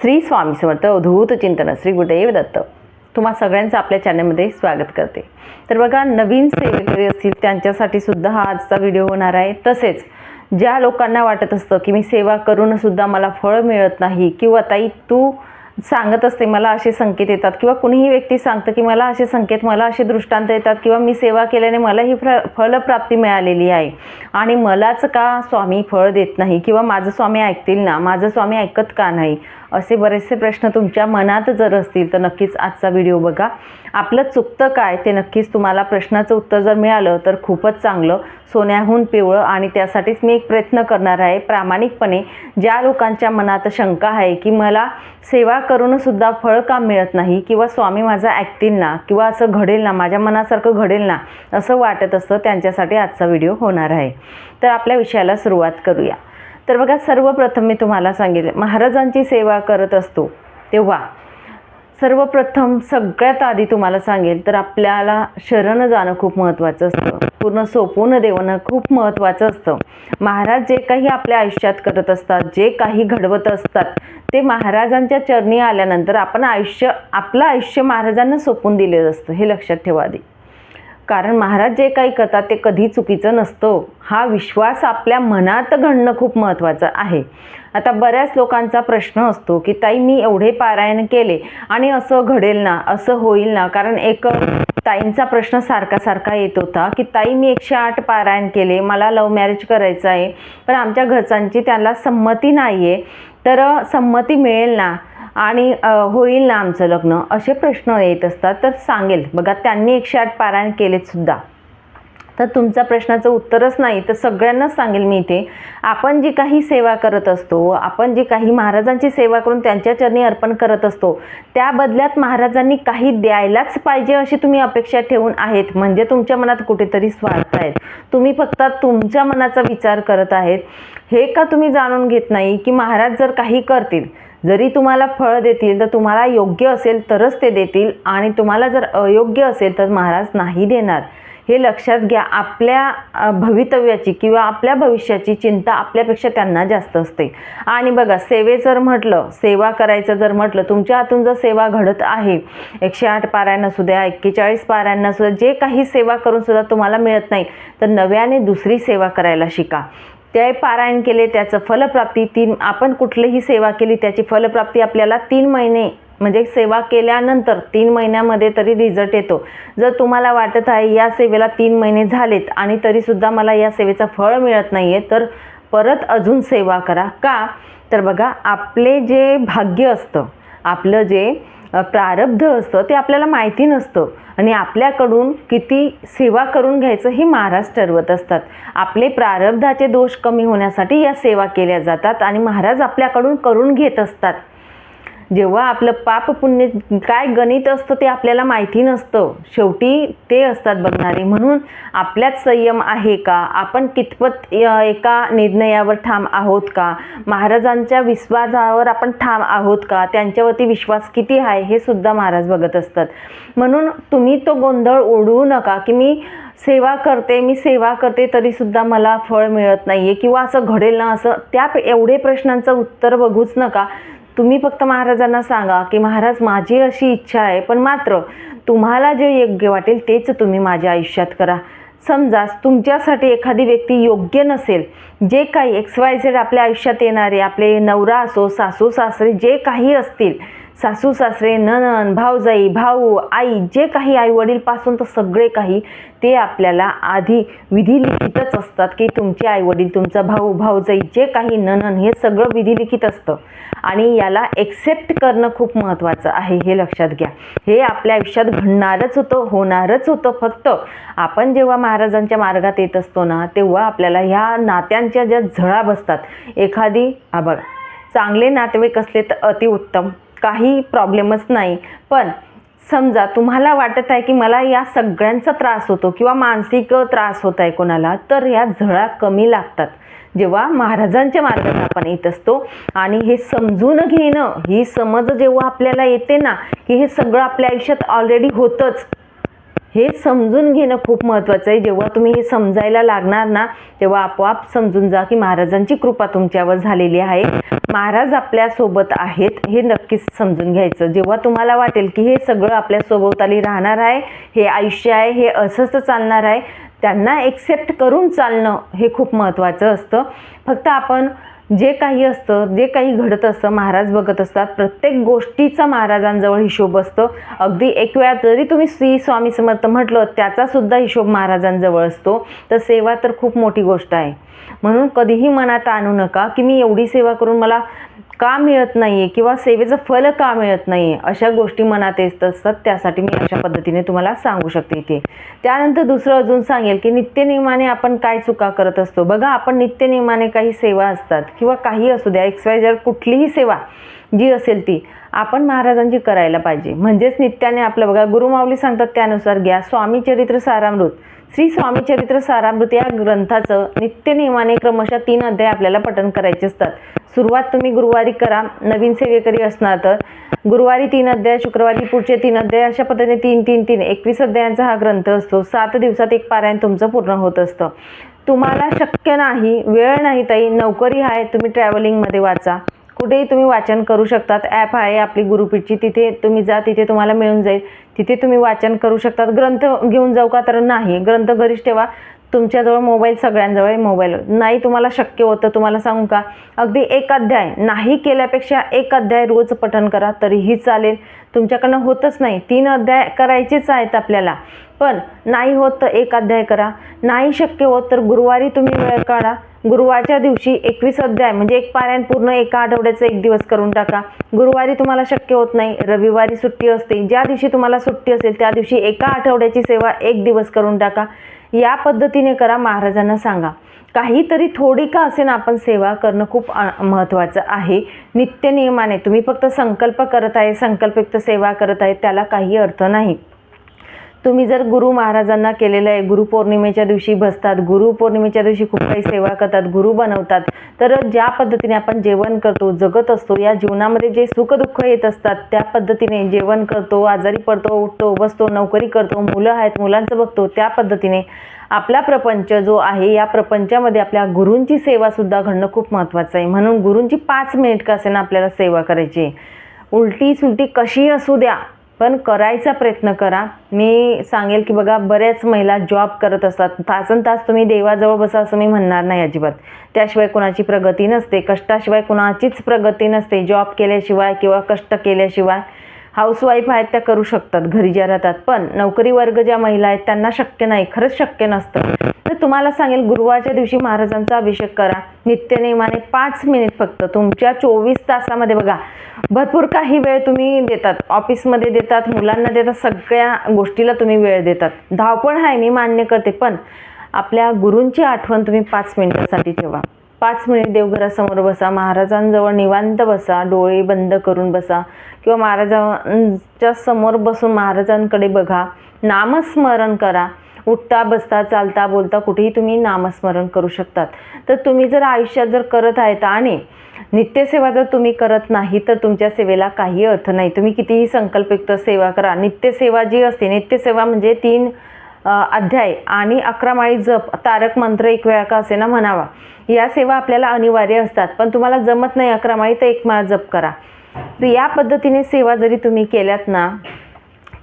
श्री स्वामी समर्थ अवधूत चिंतन श्री गुरुदेव दत्त तुम्हा सगळ्यांचं आपल्या चॅनलमध्ये स्वागत करते। तर बघा, नवीन सेवेकरी असतील त्यांच्यासाठी सुद्धा हा आजचा व्हिडिओ होणार आहे। तसेच ज्या लोकांना वाटत असतं की मी सेवा करून सुद्धा मला फळ मिळत नाही, किंवा ताई तू सांगत असते मला असे संकेत येतात, किंवा कुणीही व्यक्ती सांगतं की मला असे संकेत, मला असे दृष्टांत येतात, किंवा मी सेवा केल्याने मला ही फलप्राप्ती मिळालेली आहे आणि मलाच का स्वामी फळ देत नाही, किंवा माझं स्वामी ऐकतील ना, माझं स्वामी ऐकत का नाही, असे बरेचसे प्रश्न तुमच्या मनात जर असतील तर नक्कीच आजचा व्हिडिओ बघा। आपलं चुकतं काय ते नक्कीच तुम्हाला प्रश्नाचं उत्तर जर मिळालं तर खूपच चांगलं, सोन्याहून पिवळं। आणि त्यासाठीच मी एक प्रयत्न करणार आहे प्रामाणिकपणे। ज्या लोकांच्या मनात शंका आहे की मला सेवा करून सुद्धा फळ का मिळत नाही, किंवा स्वामी माझा ऐकतील ना, किंवा असं घडेल ना, माझ्या मनासारखं घडेल ना, असं वाटत असतं, त्यांच्यासाठी आजचा व्हिडिओ होणार आहे। तर आपल्या विषयाला सुरुवात करूया। तर बघा, सर्वप्रथम मी तुम्हाला सांगितलं, महाराजांची सेवा करत असतो तेव्हा सर्वप्रथम सगळ्यात आधी तुम्हाला सांगेल तर आपल्याला शरण जाणं खूप महत्त्वाचं असतं, पूर्ण सोपवून देणं खूप महत्त्वाचं असतं। महाराज जे काही आपल्या आयुष्यात करत असतात, जे काही घडवत असतात, ते महाराजांच्या चरणी आल्यानंतर आपण आपलं आयुष्य महाराजांना सोपवून दिलेलं असतं, हे लक्षात ठेवा आधी। कारण महाराज जे काही करतात ते कधी चुकीचं नसतं, हा विश्वास आपल्या मनात घडणं खूप महत्त्वाचं आहे। आता बऱ्याच लोकांचा प्रश्न असतो की ताई मी एवढे पारायण केले आणि असं घडेल ना, असं होईल ना। कारण एक ताईंचा प्रश्न सारखा येत होता की ताई मी 108 पारायण केले, मला लव्ह मॅरेज करायचं आहे, पण आमच्या घरच्यांची त्याला संमती नाही आहे, तर संमती मिळेल ना आणि होईल ना आमचं लग्न, असे प्रश्न येत असतात। तर सांगेल बघा, त्यांनी 108 पारायण केलेत सुद्धा, तर तुमच्या प्रश्नाचं उत्तरच नाही तर सगळ्यांनाच सांगेल मी इथे, आपण जी काही सेवा करत असतो, आपण जी काही महाराजांची सेवा करून त्यांच्या चरणी अर्पण करत असतो, त्या बदल्यात महाराजांनी काही द्यायलाच पाहिजे अशी तुम्ही अपेक्षा ठेवून आहेत, म्हणजे तुमच्या मनात कुठेतरी स्वार्थ आहेत, तुम्ही फक्त तुमच्या मनाचा विचार करत आहेत। हे का तुम्ही जाणून घेत नाही की महाराज जर काही करतील, जरी तुम्हाला फळ देतील तर तुम्हाला योग्य असेल तरच ते देतील, आणि तुम्हाला जर अयोग्य असेल तर महाराज नाही देणार, हे लक्षात घ्या। आपल्या भवितव्याची किंवा आपल्या भविष्याची चिंता आपल्यापेक्षा त्यांना जास्त असते। आणि बघा, जर म्हटलं, सेवा करायचं जर म्हटलं, तुमच्या हातून जर सेवा घडत आहे, 108 पारायण असू द्या, 41 पारायण असू द्या, जे काही सेवा करून सुद्धा तुम्हाला मिळत नाही, तर नव्याने दुसरी सेवा करायला शिका। ते पारायण केले त्याचं फलप्राप्ती आपण कुठलीही सेवा केली त्याची फलप्राप्ती आपल्याला 3 महिने, म्हणजे सेवा केल्यानंतर 3 महिन्यामध्ये तरी रिझल्ट येतो। जर तुम्हाला वाटत आहे या सेवेला 3 महिने झालेत आणि तरीसुद्धा मला या सेवेचं फळ मिळत नाही आहे, तर परत अजून सेवा करा। का तर बघा, आपले जे भाग्य असतं, आपलं जे प्रारब्ध असतं ते आपल्याला माहिती नसतं, आणि आपल्याकडून किती सेवा करून घ्यायचं हे महाराज ठरवत असतात। आपले प्रारब्धाचे दोष कमी होण्यासाठी या सेवा केल्या जातात आणि महाराज आपल्याकडून करून घेत असतात। जेव्हा आपलं पाप पुण्य काय गणित असतं ते आपल्याला माहिती नसतं, शेवटी ते असतात बघणारे। म्हणून आपल्यात संयम आहे का, आपण कितपत एका निर्णयावर ठाम आहोत का, महाराजांच्या विश्वासावर आपण ठाम आहोत का, त्यांच्यावरती विश्वास किती आहे हे सुद्धा महाराज बघत असतात। म्हणून तुम्ही तो गोंधळ उडवू नका की मी सेवा करते तरीसुद्धा मला फळ मिळत नाही आहे, किंवा असं घडेल ना असं, त्या एवढे प्रश्नांचं उत्तर बघूच नका। तुम्ही फक्त महाराजांना सांगा की महाराज माझी अशी इच्छा आहे, पण मात्र तुम्हाला जे योग्य वाटेल तेच तुम्ही माझ्या आयुष्यात करा। समजा तुमच्यासाठी एखादी व्यक्ती योग्य नसेल, जे काही XYZ आपल्या आयुष्यात येणारे, आपले नवरा असो, सासू सासरे जे काही असतील, सासू सासरे, नणंद, भाऊजाई, भाऊ, आई, जे काही आई वडीलपासून तर सगळे काही, ते आपल्याला आधी विधिलिखितच असतात की तुमचे आई वडील, तुमचा भाऊ, भाऊजाई, जे काही नणंद, हे सगळं विधिलिखित असतं। आणि याला एक्सेप्ट करणं खूप महत्त्वाचं आहे, हे लक्षात घ्या। हे आपल्या आयुष्यात घडणारच होतं, होणारच होतं। फक्त आपण जेव्हा महाराजांच्या मार्गात येत असतो ना, तेव्हा आपल्याला ह्या नात्यांच्या ज्या झळा बसतात, एखादी बघा, चांगले नातेवाईक असले तर अतिउत्तम, काही प्रॉब्लेमच नाही। पण समजा तुम्हाला वाटत आहे की मला या सगळ्यांचा त्रास होतो किंवा मानसिक त्रास होत आहे कोणाला, तर या झळा कमी लागतात जेव्हा महाराजांच्या मार्गात आपण येत असतो। आणि हे समजून घेणं, ही समज जेव्हा आपल्याला येते ना की हे सगळं आपल्या आयुष्यात ऑलरेडी होतंच, हे समजून घेणं खूप महत्त्वाचं आहे। जेव्हा तुम्ही हे समजायला लागणार ना, तेव्हा आपोआप समजून जा की महाराजांची कृपा तुमच्यावर झालेली आहे। महाराज आपल्यासोबत आहेत हे नक्कीच समजून घ्यायचं. जेव्हा तुम्हाला वाटेल की हे सगळं आपल्या सोबताली राहणार आहे, हे आयुष्य आहे, हे असंच चालणार आहे, त्यांना एक्सेप्ट करून चालणं हे खूप महत्त्वाचं असतं. फक्त आपण जे काही असतं, जे काही घडत असतं, महाराज बघत असतात. प्रत्येक गोष्टीचा महाराजांजवळ हिशोब असतो. अगदी एक वेळा जरी तुम्ही श्री स्वामी समर्थ म्हटलं, त्याचासुद्धा हिशोब महाराजांजवळ असतो. तर सेवा तर खूप मोठी गोष्ट आहे. म्हणून कधीही मनात आणू नका की मी एवढी सेवा करून मला का मिळत नाही आहे किंवा सेवेचं फल का मिळत नाही आहे, अशा गोष्टी मनात येत असतात. त्यासाठी मी अशा पद्धतीने तुम्हाला सांगू शकते इथे. त्यानंतर दुसरं अजून सांगेल की नित्यनियमाने आपण काय चुका करत असतो. बघा, आपण नित्यनियमाने काही सेवा असतात किंवा काही असू द्या, XYZ कुठलीही सेवा जी असेल ती आपण महाराजांची करायला पाहिजे. म्हणजेच नित्याने आपलं बघा, गुरुमाऊली सांगतात त्यानुसार घ्या. स्वामी चरित्र सारामृत, श्री स्वामी चरित्र सारामृत या ग्रंथाचं नित्यनियमाने क्रमशः 3 अध्याय आपल्याला पठण करायचे असतात. सुरुवात तुम्ही गुरुवारी करा, नवीन सेवेकरी असणार तर गुरुवारी 3 अध्याय, शुक्रवारी पुढचे 3 अध्याय, अशा पद्धतीने 3-3-3 21 अध्यायांचा हा ग्रंथ असतो. 7 दिवसात एक पारायण तुमचं पूर्ण होत असतं. तुम्हाला शक्य नाही, वेळ नाही ताई, नोकरी आहे, तुम्ही ट्रॅव्हलिंगमध्ये वाचा, कुठेही तुम्ही वाचन करू शकतात. ॲप आहे आपली गुरुपीठची, तिथे तुम्ही जा, तिथे तुम्हाला मिळून जाईल, तिथे तुम्ही वाचन करू शकतात. ग्रंथ घेऊन जाऊ का, तर नाही, ग्रंथ घरीच ठेवा. तुमच्याजवळ मोबाईल, सगळ्यांजवळ मोबाईल नाही. तुम्हाला शक्य होतं, तुम्हाला सांगू का, अगदी 1 अध्याय नाही केल्यापेक्षा 1 अध्याय रोज पठण करा तरीही चालेल. तुमच्याकडनं होतच नाही, 3 अध्याय करायचेच आहेत आपल्याला, पण नाही होत तर 1 अध्याय करा. नाही शक्य होत तर गुरुवारी तुम्ही वेळ काढा, गुरुवारच्या दिवशी 21 अध्याय म्हणजे एक पारायण पूर्ण एका आठवड्याचा 1 दिवस करून टाका. गुरुवारी तुम्हाला शक्य होत नाही, रविवारी सुट्टी असते, ज्या दिवशी तुम्हाला सुट्टी असेल त्या दिवशी एका आठवड्याची सेवा 1 दिवस करून टाका. या पद्धतीने करा. महाराजांना सांगा काहीतरी थोडी का असेल आपण सेवा करणं खूप महत्त्वाचं आहे. नित्यनियमाने तुम्ही फक्त संकल्प करत आहे, संकल्पयुक्त सेवा करत आहे, त्याला काही अर्थ नाही. तुम्ही जर गुरु महाराजांना केलेलं आहे, गुरुपौर्णिमेच्या दिवशी बसतात, गुरुपौर्णिमेच्या दिवशी खूप काही सेवा करतात, गुरु बनवतात, तर ज्या पद्धतीने आपण जेवण करतो, जगत असतो, या जीवनामध्ये जे सुखदुःख येत असतात त्या पद्धतीने जेवण करतो, आजारी पडतो, उठतो, बसतो, नोकरी करतो, मुलं आहेत मुलांचं बघतो, त्या पद्धतीने आपला प्रपंच जो आहे या प्रपंचामध्ये आपल्या गुरूंची सेवासुद्धा घडणं खूप महत्त्वाचं आहे. म्हणून गुरूंची 5 मिनिट का असेना आपल्याला सेवा करायची. उलटी सुलटी कशी असू द्या, पण करायचा प्रयत्न करा. मी सांगेल की बघा, बऱ्याच महिला जॉब करत असतात, तासनतास तुम्ही देवाजवळ बसा असं मी म्हणणार नाही अजिबात. त्याशिवाय कुणाची प्रगती नसते, कष्टाशिवाय कुणाचीच प्रगती नसते. जॉब केल्याशिवाय किंवा कष्ट केल्याशिवाय हाऊसवाईफ आहेत त्या करू शकतात घरी ज्या राहतात, पण नोकरी वर्ग ज्या महिला आहेत त्यांना शक्य नाही, खरंच शक्य नसतं. तर तुम्हाला सांगेल गुरुवारच्या दिवशी महाराजांचा अभिषेक करा नित्यनेमाने 5 मिनिट फक्त. तुमच्या 24 तासामध्ये बघा भरपूर काही वेळ तुम्ही देतात, ऑफिसमध्ये देतात, मुलांना देतात, सगळ्या गोष्टीला तुम्ही वेळ देतात. धावपळ आहे, मी मान्य करते, पण आपल्या गुरूंची आठवण तुम्ही 5 मिनिटासाठी ठेवा. 5 मिनिट देवघरासमोर बसा, महाराजांजवळ निवांत बसा, डोळे बंद करून बसा किंवा महाराजांच्या समोर बसून महाराजांकडे बघा, नामस्मरण करा. उठता बसता चालता बोलता कुठेही तुम्ही नामस्मरण करू शकतात. तर तुम्ही जर आयुष्यात जर करत आहेत आणि नित्यसेवा जर तुम्ही करत नाही तर तुमच्या सेवेला काही अर्थ नाही. तुम्ही कितीही संकल्पयुक्त सेवा करा. नित्यसेवा जी असते, नित्यसेवा म्हणजे 3 अध्याय आणि 11 माळी जप, तारक मंत्र 1 वेळा का असे ना म्हणावा, या सेवा आपल्याला अनिवार्य असतात. पण तुम्हाला जमत नाही 11 माळी तर 1 माळ जप करा. तर या पद्धतीने सेवा जरी तुम्ही केल्यात ना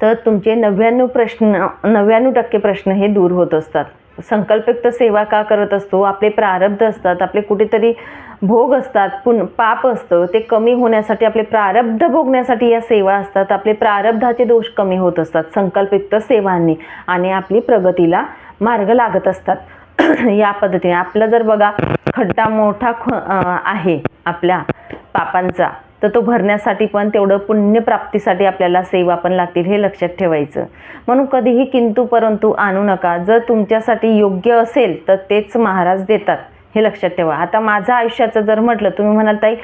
तर तुमचे 99% प्रश्न हे दूर होत असतात. संकल्पयुक्त सेवा का करत असतो, आपले प्रारब्ध असतात, आपले कुठेतरी भोग असतात, पाप असतं, ते कमी होण्यासाठी, आपले प्रारब्ध भोगण्यासाठी या सेवा असतात. आपले प्रारब्धाचे दोष कमी होत असतात संकल्पयुक्त सेवांनी आणि आपली प्रगतीला मार्ग लागत असतात. या पद्धतीने आपलं जर बघा खड्डा मोठा आहे आपल्या पापांचा, तर तो भरण्यासाठी पण तेवढं पुण्यप्राप्तीसाठी आपल्याला सेवा पण लागतील, हे लक्षात ठेवायचं. म्हणून कधीही किंतु परंतु आणू नका. जर तुमच्यासाठी योग्य असेल तर तेच महाराज देतात, हे लक्षात ठेवा. आता माझं आयुष्याचं जर म्हटलं, तुम्ही म्हणाल ताई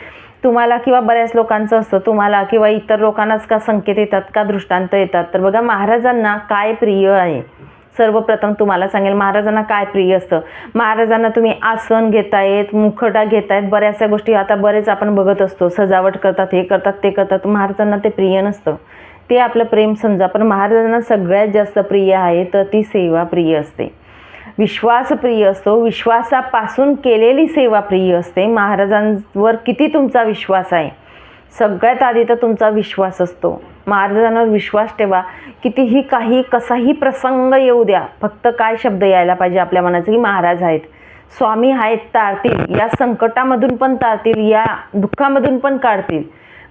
तुम्हाला किंवा बऱ्याच लोकांचं असतं, तुम्हाला किंवा इतर लोकांनाच का संकेत येतात, का दृष्टांत येतात, तर बघा महाराजांना काय प्रिय आहे. सर्वप्रथम तुम्हाला सांगेल महाराजांना काय प्रिय असतं. महाराजांना तुम्ही आसन घेतायत, मुखटा घेतायत, बऱ्याचशा गोष्टी आता बरेच आपण बघत असतो, सजावट करतात, हे करतात, ते करतात. महाराजांना ते प्रिय नसतं, ते आपलं प्रेम समजा. पण महाराजांना सगळ्यात जास्त प्रिय आहे तर ती सेवा प्रिय असते. विश्वासप्रिय असतो, विश्वासापासून केलेली सेवा प्रिय असते. महाराजांवर किती तुमचा विश्वास आहे, सगळ्यात आधी तर तुमचा विश्वास असतो. महाराजांवर विश्वास ठेवा. कितीही काही कसाही प्रसंग येऊ द्या, फक्त काय शब्द यायला पाहिजे आपल्या मनाचं की महाराज आहेत, स्वामी आहेत, तारतील. या संकटामधून पण तारतील, या दुःखामधून पण काढतील,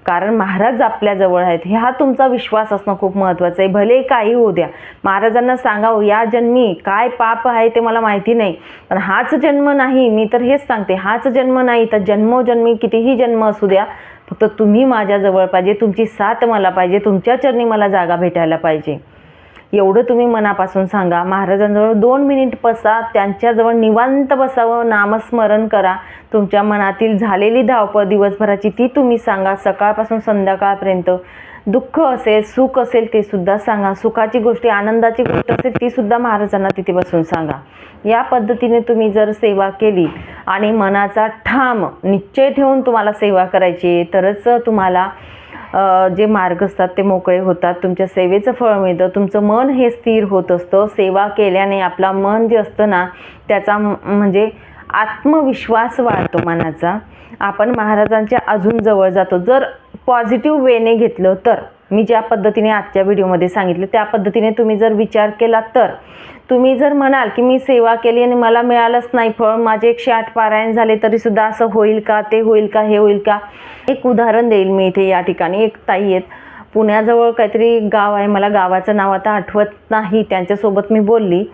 कारण महाराज आपल्याजवळ आहेत. हा तुमचा विश्वास असणं खूप महत्त्वाचं आहे. भले काही होऊ द्या, महाराजांना सांगावं या जन्मी काय पाप आहे ते मला माहिती नाही, पण हाच जन्म नाही, मी तर हेच सांगते, हाच जन्म नाही तर जन्मोजन्मी कितीही जन्म असू द्या, फक्त तुम्ही माझ्याजवळ पाहिजे, तुमची साथ मला पाहिजे, तुमच्या चरणी मला जागा भेटायला पाहिजे. एवढं तुम्ही मनापासून सांगा. महाराजांजवळ 2 मिनिट बसा, त्यांच्याजवळ निवांत बसावं, नामस्मरण करा. तुमच्या मनातील झालेली धावपळ दिवसभराची ती तुम्ही सांगा, सकाळपासून संध्याकाळपर्यंत. दुःख असेल, सुख असेल ते सुद्धा सांगा, सुखाची गोष्ट, आनंदाची गोष्ट असेल ती सुद्धा महाराजांना तिथे बसून सांगा. या पद्धतीने तुम्ही जर सेवा केली आणि मनाचा ठाम निश्चय ठेवून तुम्हाला सेवा करायची, तरच तुम्हाला जे मार्ग असतात ते मोकळे होतात, तुमच्या सेवेचं फळ मिळतं, तुमचं मन हे स्थिर होत असतं. सेवा केल्याने आपला मन जे असतं ना, त्याचा म्हणजे आत्मविश्वास वाढतो मनाचा. आपण महाराजांच्या अजून जवळ जातो जर पॉझिटिव्ह वेने घेतलं तर. मी ज्या पद्धतीने आजच्या व्हिडिओमध्ये सांगितलं त्या पद्धतीने तुम्ही जर विचार केला तर. तुम्ही जर म्हणाल की मी सेवा केली आणि मला मिळालंच नाही फळ, माझे 108 पारायण झाले तरीसुद्धा असं होईल का, ते होईल का, हे होईल का. एक उदाहरण देईल मी इथे. या ठिकाणी एक ताई आहेत, पुण्याजवळ काहीतरी गाव आहे, मला गावाचं नाव आता आठवत नाही, त्यांच्यासोबत मी बोलली.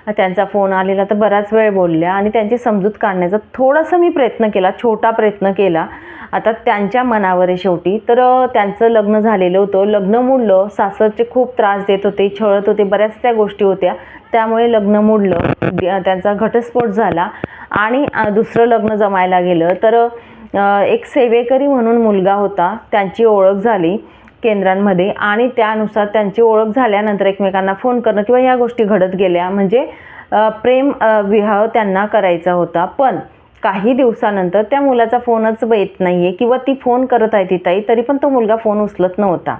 त्यांचा फोन आलेला तर बराच वेळ बोलल्या आणि त्यांची समजूत काढण्याचा थोडासा मी प्रयत्न केला, छोटा प्रयत्न केला. आता त्यांच्या मनावर आहे शेवटी. तर त्यांचं लग्न झालेलं होतं, लग्न मोडलं, सासरचे खूप त्रास देत होते, छळत होते, बऱ्याच त्या गोष्टी होत्या, त्यामुळे लग्न मोडलं. त्यांचा घटस्फोट झाला आणि दुसरं लग्न जमायला गेलं. तर एक सेवेकरी म्हणून मुलगा होता, त्यांची ओळख झाली केंद्रांमध्ये आणि त्यानुसार त्यांची ओळख झाल्यानंतर एकमेकांना फोन करणं किंवा ह्या गोष्टी घडत गेल्या. म्हणजे प्रेम विवाह त्यांना करायचा होता. पण काही दिवसानंतर त्या मुलाचा फोनच येत नाही आहे किंवा ती फोन करत आहे ती ताई, तरी पण तो मुलगा फोन उचलत नव्हता.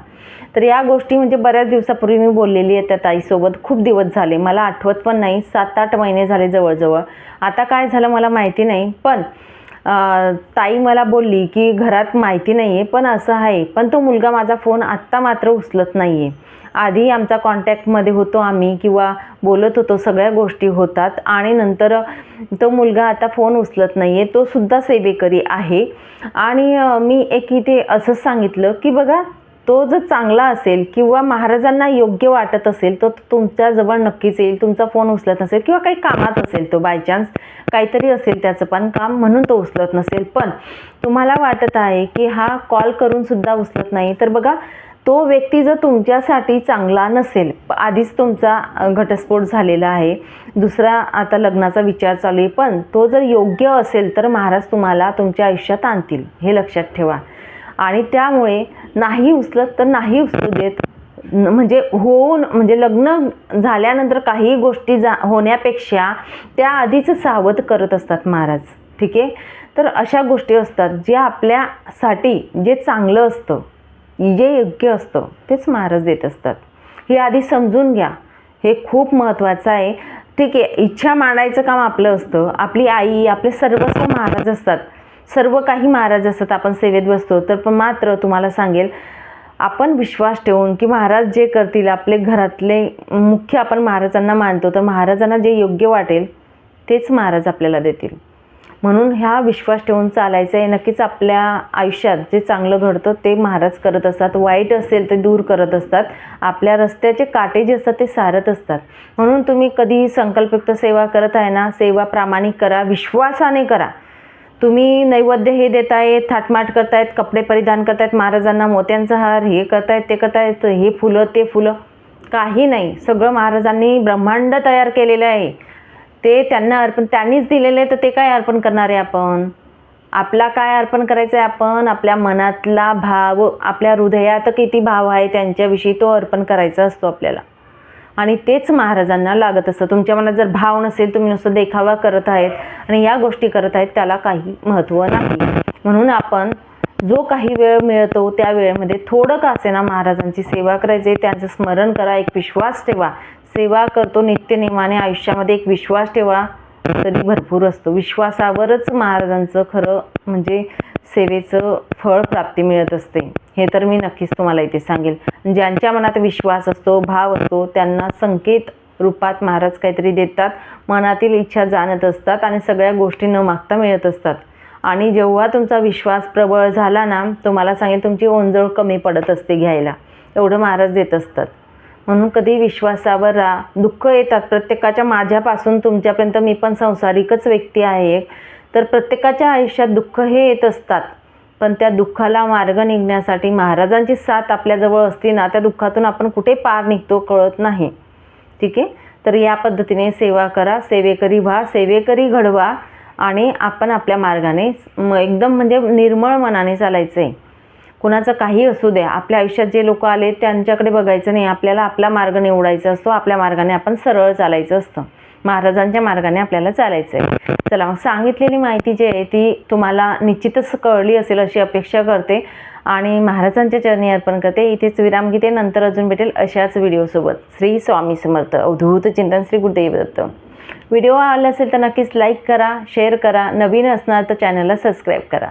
तर या गोष्टी म्हणजे बऱ्याच दिवसापूर्वी मी बोललेली आहे त्या ताईसोबत, खूप दिवस झाले, मला आठवत पण नाही, 7-8 महिने झाले जवळजवळ. आता काय झालं मला माहिती नाही, पण ताई मला बोलली की घरात माहिती नाही आहे, पण असं आहे, पण तो मुलगा माझा फोन आत्ता मात्र उचलत नाही आहे. आधी आमचा कॉन्टॅक्टमध्ये होतो आम्ही किंवा बोलत होतो, सगळ्या गोष्टी होतात आणि नंतर तो मुलगा आता फोन उचलत नाही आहे. तो सुद्धा सेवेकरी आहे. आणि मी एक इथे असंच सांगितलं की बघा, तो जर चांगला असेल किंवा महाराजांना योग्य वाटत असेल तर तुमच्याजवळ नक्कीच येईल. तुमचा फोन उचलत नसेल किंवा काही कामात असेल, तो बाय चान्स काहीतरी असेल त्याचं पण काम म्हणून तो उचलत नसेल, पण तुम्हाला वाटत आहे की हा कॉल करून सुद्धा उचलत नाही, तर बघा तो व्यक्ती जर तुमच्यासाठी चांगला नसेल, आधीच तुमचा घटस्फोट झालेला आहे, दुसरा आता लग्नाचा विचार चालू आहे, पण तो जर योग्य असेल तर महाराज तुम्हाला तुमच्या आयुष्यात आणतील, हे लक्षात ठेवा. आणि त्यामुळे नाही उचलत तर नाही उचलू देत. म्हणजे लग्न झाल्यानंतर काही गोष्टी होण्यापेक्षा त्या आधीच सावध करत असतात महाराज. ठीक आहे. तर अशा गोष्टी असतात ज्या आपल्यासाठी जे चांगलं असतं, जे योग्य असतं तेच महाराज देत असतात. हे आधी समजून घ्या, हे खूप महत्त्वाचं आहे. ठीक आहे, इच्छा मांडायचं काम आपलं असतं, आपली आई, आपले सर्वस्व महाराज असतात, सर्व काही महाराज असतात. आपण सेवेत बसतो तर पण मात्र तुम्हाला सांगेल, आपण विश्वास ठेवून की महाराज जे करतील, आपले घरातले मुख्य आपण महाराजांना मानतो, तर महाराजांना जे योग्य वाटेल तेच महाराज आपल्याला देतील. म्हणून ह्या विश्वास ठेवून चालायचं आहे. नक्कीच आपल्या आयुष्यात जे चांगलं घडतं ते महाराज करत असतात, वाईट असेल ते दूर करत असतात, आपल्या रस्त्याचे काटे जे असतात ते सारत असतात. म्हणून तुम्ही कधीही संकल्पयुक्त सेवा करत आहे ना, सेवा प्रामाणिक करा, विश्वासाने करा. तुम्ही नैवेद्य हे देतायत, थाटमाट करतायत, कपडे परिधान करतायत महाराजांना, मोत्यांचा हार हे करतायत, ते करतायत, हे फुलं ते फुलं, काही नाही. सगळं महाराजांनी ब्रह्मांड तयार केलेलं आहे, ते त्यांना अर्पण त्यांनीच दिलेलं आहे. तर ते काय अर्पण करणार आहे आपण? आपला काय अर्पण करायचं आहे? आपण आपल्या मनातला भाव, आपल्या हृदयात किती भाव आहे त्यांच्याविषयी तो अर्पण करायचा असतो आपल्याला, आणि तेच महाराजांना लागत असतं. तुमच्या मनात जर भाव नसेल, तुम्ही नुसतं देखावा करत आहेत आणि या गोष्टी करत आहेत, त्याला काही महत्त्व नाही. म्हणून आपण जो काही वेळ मिळतो त्या वेळेमध्ये थोडं का असेना महाराजांची सेवा करायची, त्यांचं स्मरण करा, एक विश्वास ठेवा. सेवा करतो नित्यनेमाने, आयुष्यामध्ये एक विश्वास ठेवा तरी भरपूर असतो. विश्वासावरच महाराजांचं खरं म्हणजे सेवेचं फळ प्राप्ती मिळत असते. हे तर मी नक्कीच तुम्हाला इथे सांगेल. ज्यांच्या मनात विश्वास असतो, भाव असतो, त्यांना संकेत रूपात महाराज काहीतरी देतात, मनातील इच्छा जाणत असतात आणि सगळ्या गोष्टी न मागता मिळत असतात. आणि जेव्हा तुमचा विश्वास प्रबळ झाला ना, तुम्हाला सांगेल तुमची ओंजळ कमी पडत असते घ्यायला, एवढं महाराज देत असतात. म्हणून कधी विश्वासावर राहा. दुःख येतात प्रत्येकाच्या, माझ्यापासून तुमच्यापर्यंत, मी पण संसारिकच व्यक्ती आहे, तर प्रत्येकाच्या आयुष्यात दुःख हे येत असतात. पण त्या दुःखाला मार्ग निघण्यासाठी महाराजांची साथ आपल्याजवळ असते ना, त्या दुःखातून आपण कुठे पार निघतो कळत नाही. ठीक आहे, तर या पद्धतीने सेवा करा, सेवेकरी व्हा, सेवेकरी घडवा आणि आपण आपल्या मार्गाने एकदम म्हणजे निर्मळ मनाने चालायचं आहे. कुणाचं काही असू द्या, आपल्या आयुष्यात जे लोक आले त्यांच्याकडे बघायचं नाही, आपल्याला आपला मार्ग निवडायचा असतो. आपल्या मार्गाने आपण सरळ चालायचं असतं, महाराजांच्या मार्गाने आपल्याला चालायचं आहे. चला, सांगितलेली माहिती जी आहे ती तुम्हाला निश्चितच कळली असेल अशी अपेक्षा करते आणि महाराजांच्या चरणी अर्पण करते. इथेच विराम घेते, नंतर अजून भेटेल अशाच व्हिडिओसोबत. श्री स्वामी समर्थ. अवधूत चिंतन श्री गुरुदेव दत्त. व्हिडिओ आवडला असेल तर नक्कीच लाईक करा, शेअर करा, नवीन असणार तर चॅनलला सबस्क्राईब करा.